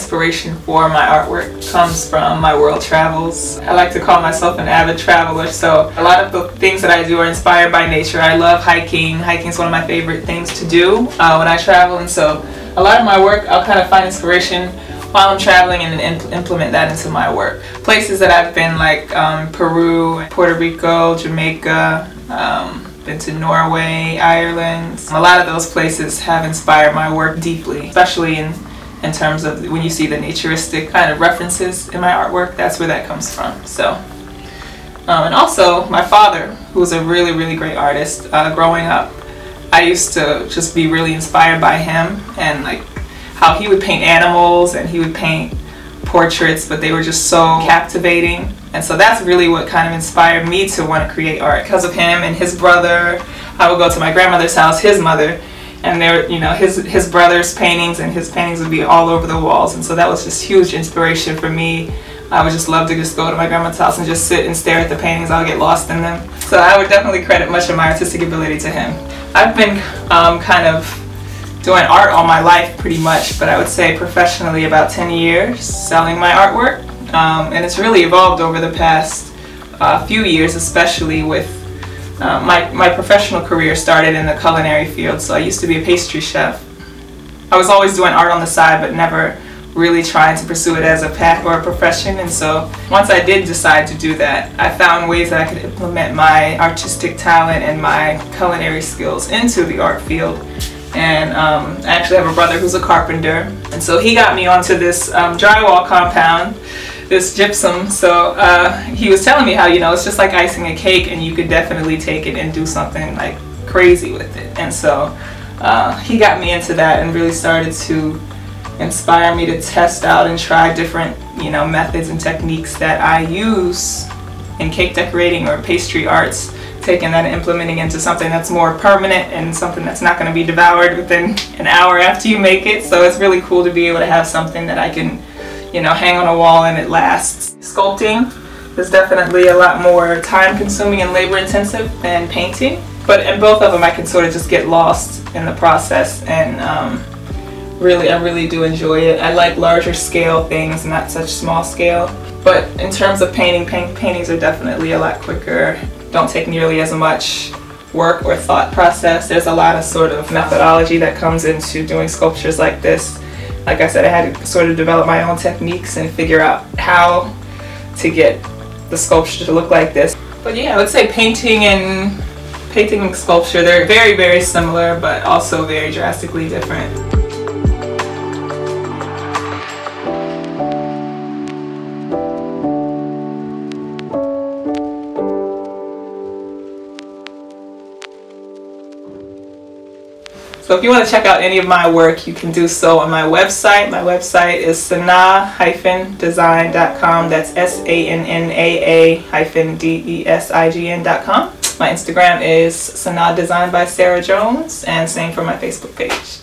inspiration for my artwork comes from my world travels. I like to call myself an avid traveler, so a lot of the things that I do are inspired by nature. I love hiking. Hiking is one of my favorite things to do when I travel, and so a lot of my work I'll kind of find inspiration while I'm traveling and implement that into my work. Places that I've been, like Peru, Puerto Rico, Jamaica, been to Norway, Ireland. A lot of those places have inspired my work deeply, especially in terms of when you see the naturistic kind of references in my artwork. That's where that comes from. So, and also my father, who was a really, really great artist. Growing up, I used to just be really inspired by him and like how he would paint animals and he would paint portraits, but they were just so captivating. And so that's really what kind of inspired me to want to create art. Because of him and his brother, I would go to my grandmother's house, his mother, and there, you know, his brother's paintings, and his paintings would be all over the walls. And so that was just huge inspiration for me. I would just love to just go to my grandmother's house and just sit and stare at the paintings. I would get lost in them. So I would definitely credit much of my artistic ability to him. I've been kind of doing art all my life pretty much, but I would say professionally about 10 years selling my artwork. And it's really evolved over the past few years, especially with my professional career started in the culinary field. So I used to be a pastry chef. I was always doing art on the side, but never really trying to pursue it as a path or a profession. And so once I did decide to do that, I found ways that I could implement my artistic talent and my culinary skills into the art field. And I actually have a brother who's a carpenter, and so he got me onto this drywall compound, this gypsum. So he was telling me how, you know, it's just like icing a cake, and you could definitely take it and do something like crazy with it. And so he got me into that and really started to inspire me to test out and try different, you know, methods and techniques that I use in cake decorating or pastry arts, taking that and implementing into something that's more permanent and something that's not going to be devoured within an hour after you make it. So it's really cool to be able to have something that I can, you know, hang on a wall and it lasts. Sculpting is definitely a lot more time consuming and labor intensive than painting, but in both of them I can sort of just get lost in the process, and I really do enjoy it. I like larger scale things, not such small scale. But in terms of paintings are definitely a lot quicker. Don't take nearly as much work or thought process. There's a lot of sort of methodology that comes into doing sculptures like this. Like I said, I had to sort of develop my own techniques and figure out how to get the sculpture to look like this. But yeah, I would say painting and sculpture, they're very, very similar, but also very drastically different. So if you want to check out any of my work, you can do so on my website. My website is sanaa-design.com. That's SANNAA-DESIGN.com. My Instagram is Sanaa Design by Sarah Jones, and same for my Facebook page.